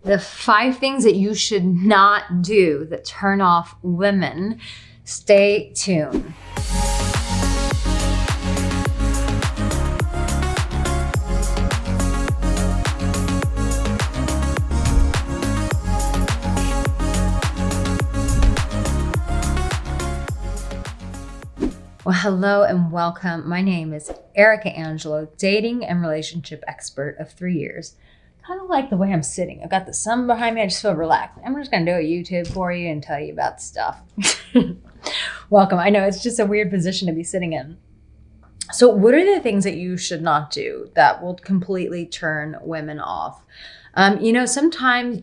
The 5 things that you should not do that turn off women. Stay tuned. Well, hello and welcome. My name is Arica Angelo, dating and relationship expert of 3 years. Kind of like the way I'm sitting. I've got the sun behind me. I just feel relaxed. I'm just going to do a YouTube for you and tell you about stuff. Welcome. I know it's just a weird position to be sitting in. So what are the things that you should not do that will completely turn women off? Sometimes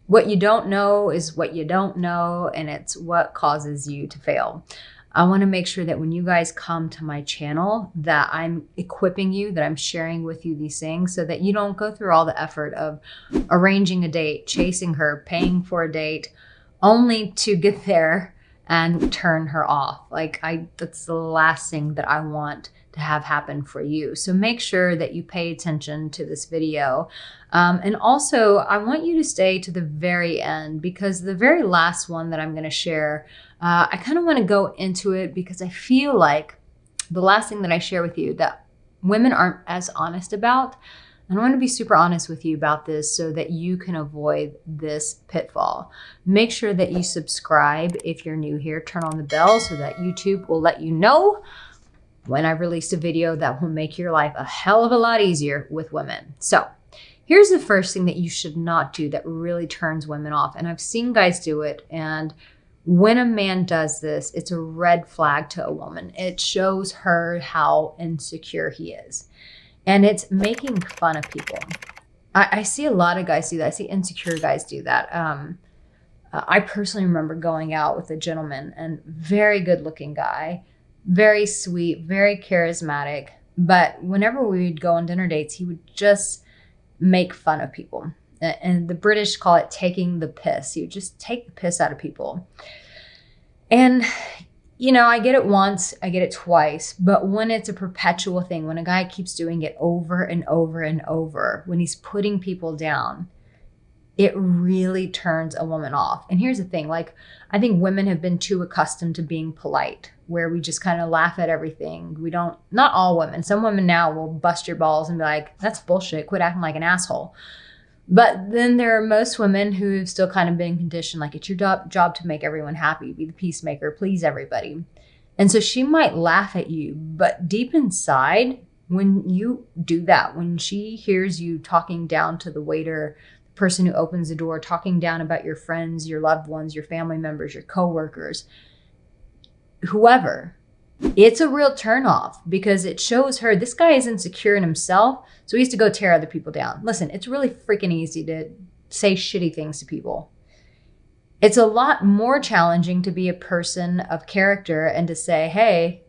what you don't know is what you don't know, and it's what causes you to fail. I want to make sure that when you guys come to my channel that I'm equipping you, that I'm sharing with you these things so that you don't go through all the effort of arranging a date, chasing her, paying for a date, only to get there and turn her off. That's the last thing that I want to have happen for you. So make sure that you pay attention to this video. And also I want you to stay to the very end, because the very last one that I'm going to share, I kind of want to go into it because I feel like the last thing that I share with you that women aren't as honest about. And I want to be super honest with you about this so that you can avoid this pitfall. Make sure that you subscribe if you're new here. Turn on the bell so that YouTube will let you know when I release a video that will make your life a hell of a lot easier with women. So here's the first thing that you should not do that really turns women off. And I've seen guys do it. And when a man does this, it's a red flag to a woman. It shows her how insecure he is. And it's making fun of people. I see a lot of guys do that. I see insecure guys do that. I personally remember going out with a gentleman, and very good looking guy, very sweet, very charismatic. But whenever we would go on dinner dates, he would just make fun of people. And the British call it taking the piss. He would just take the piss out of people. And, I get it once, I get it twice. But when it's a perpetual thing, when a guy keeps doing it over and over and over, when he's putting people down, it really turns a woman off. And here's the thing, I think women have been too accustomed to being polite, where we just kind of laugh at everything. Not all women. Some women now will bust your balls and be like, that's bullshit, quit acting like an asshole. But then there are most women who have still kind of been conditioned, it's your job to make everyone happy, be the peacemaker, please everybody. And so she might laugh at you, but deep inside, when you do that, when she hears you talking down to the waiter, the person who opens the door, talking down about your friends, your loved ones, your family members, your coworkers, whoever, it's a real turnoff, because it shows her this guy is insecure in himself, so he has to go tear other people down. Listen, it's really freaking easy to say shitty things to people. It's a lot more challenging to be a person of character and to say, hey,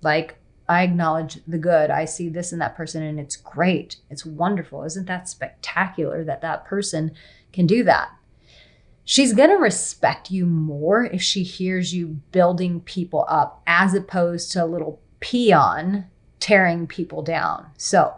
I acknowledge the good. I see this in that person and it's great. It's wonderful. Isn't that spectacular that that person can do that? She's going to respect you more if she hears you building people up as opposed to a little peon tearing people down. So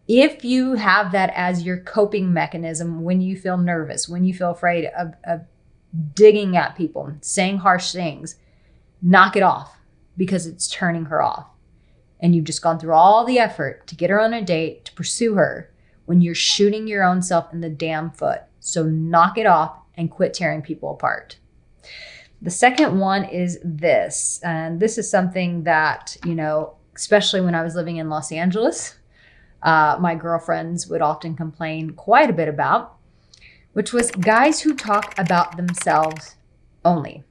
if you have that as your coping mechanism when you feel nervous, when you feel afraid of digging at people, saying harsh things, knock it off, because it's turning her off. And you've just gone through all the effort to get her on a date, to pursue her, when you're shooting your own self in the damn foot. So knock it off and quit tearing people apart. The second one is this, and this is something that, especially when I was living in Los Angeles, my girlfriends would often complain quite a bit about, which was guys who talk about themselves only.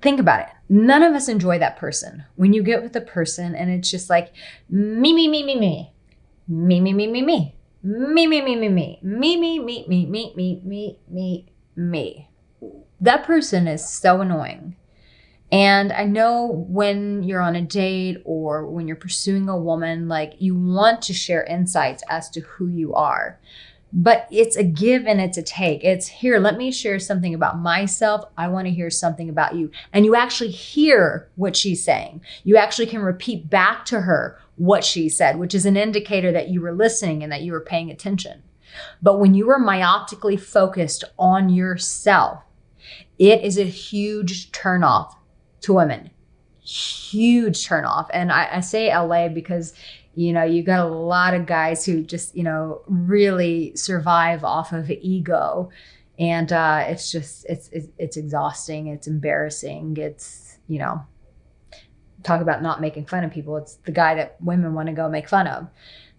Think about it. None of us enjoy that person. When you get with a person and it's just like, me, me, me, me, me, me, me, me, me, me. Me, me, me, me, me, me, me, me, me, me, me, me, me, me. That person is so annoying. And I know when you're on a date or when you're pursuing a woman, you want to share insights as to who you are. But it's a give and it's a take. It's here, let me share something about myself. I want to hear something about you. And you actually hear what she's saying. You actually can repeat back to her what she said, which is an indicator that you were listening and that you were paying attention. But when you are myopically focused on yourself, it is a huge turnoff to women. Huge turnoff. And I say LA because, you got a lot of guys who just, really survive off of ego. And it's just, it's exhausting. It's embarrassing. It's, talk about not making fun of people. It's the guy that women want to go make fun of.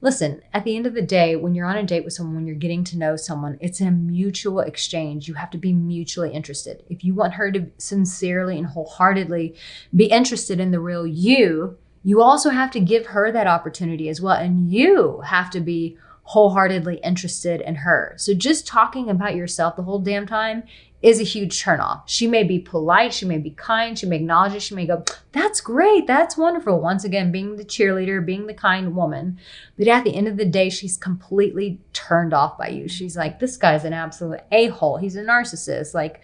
Listen, at the end of the day, when you're on a date with someone, when you're getting to know someone, it's a mutual exchange. You have to be mutually interested. If you want her to sincerely and wholeheartedly be interested in the real you, you also have to give her that opportunity as well. And you have to be wholeheartedly interested in her. So just talking about yourself the whole damn time is a huge turnoff. She may be polite, she may be kind, she may acknowledge it, she may go, that's great, that's wonderful. Once again, being the cheerleader, being the kind woman. But at the end of the day, she's completely turned off by you. She's like, this guy's an absolute a-hole. He's a narcissist. Like,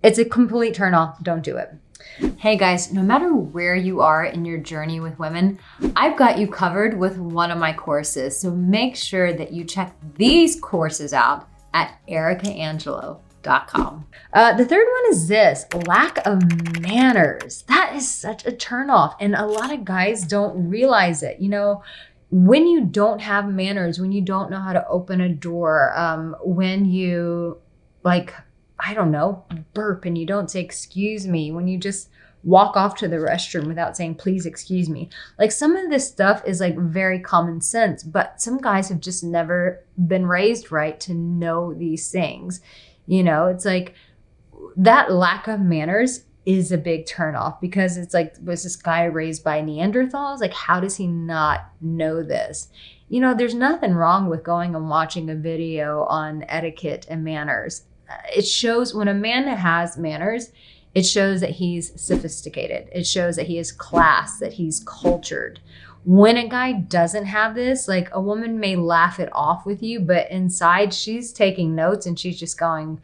it's a complete turnoff. Don't do it. Hey guys, no matter where you are in your journey with women, I've got you covered with one of my courses. So make sure that you check these courses out at aricaangelo.com. The third one is this: lack of manners. That is such a turnoff. And a lot of guys don't realize it. When you don't have manners, when you don't know how to open a door, when you burp and you don't say, excuse me, when you just walk off to the restroom without saying, please excuse me. Like, some of this stuff is like very common sense, but some guys have just never been raised right to know these things. It's like that lack of manners is a big turnoff, because it's like, was this guy raised by Neanderthals? Like, how does he not know this? There's nothing wrong with going and watching a video on etiquette and manners. It shows when a man has manners, it shows that he's sophisticated. It shows that he has class, that he's cultured. When a guy doesn't have this, like, a woman may laugh it off with you, but inside she's taking notes and she's just going,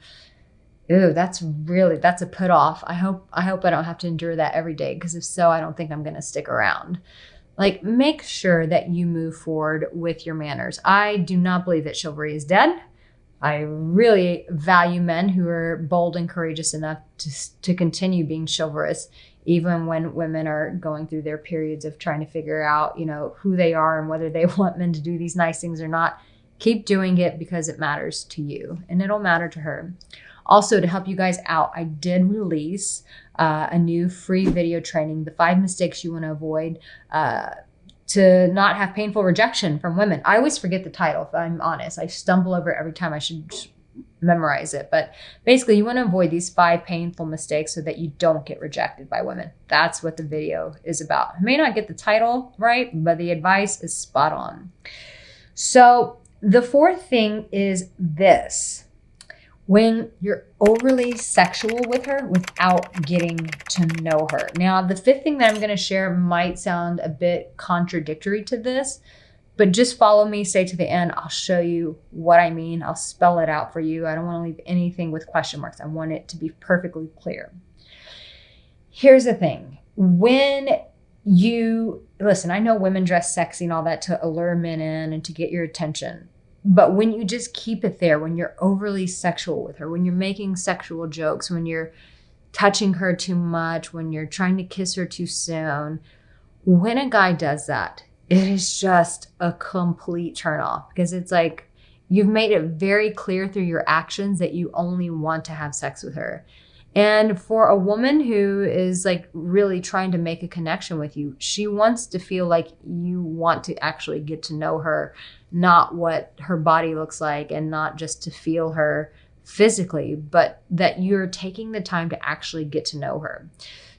ooh, that's a put off. I hope I don't have to endure that every day, because if so, I don't think I'm going to stick around. Like, make sure that you move forward with your manners. I do not believe that chivalry is dead. I really value men who are bold and courageous enough to continue being chivalrous, even when women are going through their periods of trying to figure out, who they are and whether they want men to do these nice things or not. Keep doing it, because it matters to you and it'll matter to her. Also, to help you guys out, I did release a new free video training, the 5 mistakes you want to avoid to not have painful rejection from women. I always forget the title, if I'm honest. I stumble over it every time. I should memorize it. But basically, you want to avoid these 5 painful mistakes so that you don't get rejected by women. That's what the video is about. I may not get the title right, but the advice is spot on. So the fourth thing is this: when you're overly sexual with her without getting to know her. Now, the fifth thing that I'm going to share might sound a bit contradictory to this, but just follow me, stay to the end. I'll show you what I mean. I'll spell it out for you. I don't want to leave anything with question marks. I want it to be perfectly clear. Here's the thing. When you, listen, I know women dress sexy and all that to allure men in and to get your attention. But when you just keep it there, when you're overly sexual with her, when you're making sexual jokes, when you're touching her too much, when you're trying to kiss her too soon, when a guy does that, it is just a complete turnoff, because it's like you've made it very clear through your actions that you only want to have sex with her. And for a woman who is like really trying to make a connection with you, she wants to feel like you want to actually get to know her, not what her body looks like and not just to feel her physically, but that you're taking the time to actually get to know her.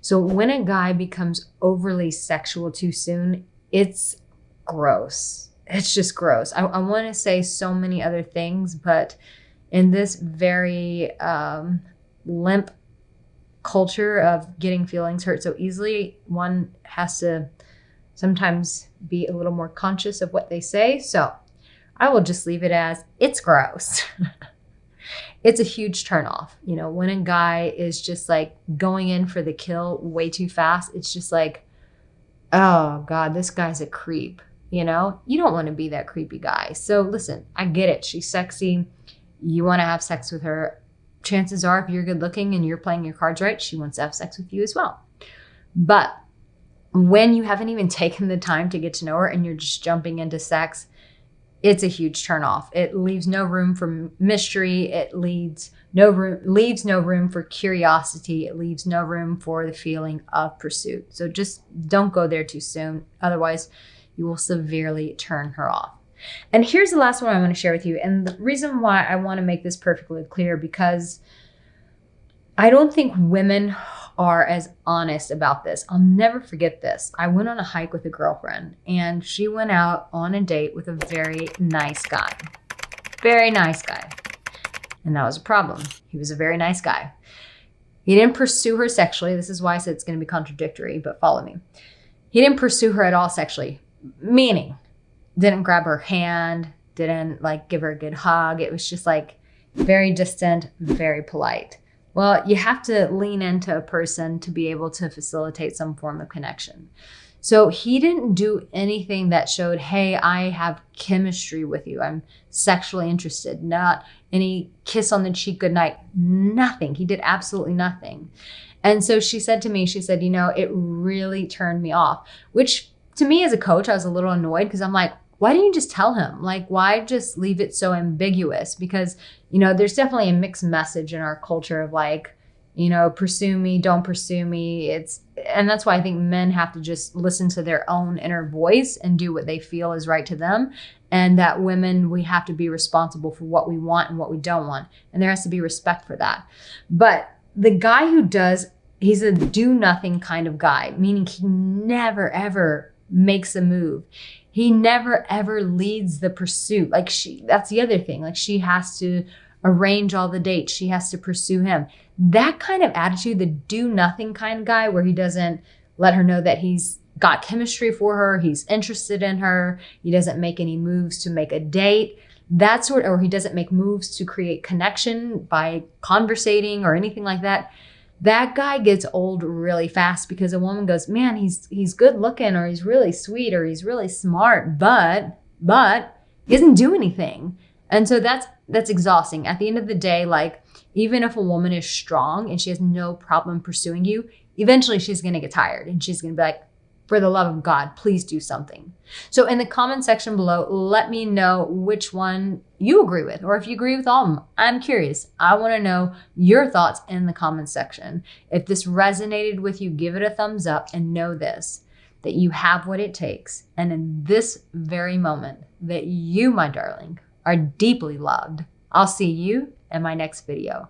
So when a guy becomes overly sexual too soon, it's gross. It's just gross. I want to say so many other things, but in this very limp culture of getting feelings hurt so easily, one has to sometimes be a little more conscious of what they say. So I will just leave it as it's gross. It's a huge turnoff. When a guy is just like going in for the kill way too fast, it's just like, oh God, this guy's a creep. You know, you don't want to be that creepy guy. So listen, I get it. She's sexy. You want to have sex with her. Chances are, if you're good looking and you're playing your cards right, she wants to have sex with you as well. But when you haven't even taken the time to get to know her and you're just jumping into sex, it's a huge turnoff. It leaves no room for mystery. It leaves no room for curiosity. It leaves no room for the feeling of pursuit. So just don't go there too soon. Otherwise, you will severely turn her off. And here's the last one I want to share with you. And the reason why I want to make this perfectly clear, because I don't think women are as honest about this. I'll never forget this. I went on a hike with a girlfriend, and she went out on a date with a very nice guy. Very nice guy. And that was a problem. He was a very nice guy. He didn't pursue her sexually. This is why I said it's going to be contradictory, but follow me. He didn't pursue her at all sexually, meaning didn't grab her hand, didn't like give her a good hug. It was just like very distant, very polite. Well, you have to lean into a person to be able to facilitate some form of connection. So he didn't do anything that showed, hey, I have chemistry with you. I'm sexually interested. Not any kiss on the cheek goodnight. Nothing. He did absolutely nothing. And so she said to me, she said, you know, it really turned me off, which to me as a coach, I was a little annoyed because I'm like, why didn't you just tell him? Like, why just leave it so ambiguous? Because, you know, there's definitely a mixed message in our culture of like, you know, pursue me, don't pursue me. And that's why I think men have to just listen to their own inner voice and do what they feel is right to them. And that women, we have to be responsible for what we want and what we don't want. And there has to be respect for that. But the guy who does, he's a do nothing kind of guy, meaning he never, ever makes a move. He never, ever leads the pursuit. Like that's the other thing. Like she has to arrange all the dates. She has to pursue him. That kind of attitude, the do nothing kind of guy where he doesn't let her know that he's got chemistry for her, he's interested in her, he doesn't make any moves to make a date, or he doesn't make moves to create connection by conversating or anything like that. That guy gets old really fast because a woman goes, man, he's good looking, or he's really sweet, or he's really smart, but he doesn't do anything. And so that's exhausting. At the end of the day, like even if a woman is strong and she has no problem pursuing you, eventually she's going to get tired and she's going to be like, for the love of God, please do something. So in the comment section below, let me know which one you agree with, or if you agree with all of them. I'm curious. I want to know your thoughts in the comment section. If this resonated with you, give it a thumbs up and know this, that you have what it takes. And in this very moment, that you, my darling, are deeply loved. I'll see you in my next video.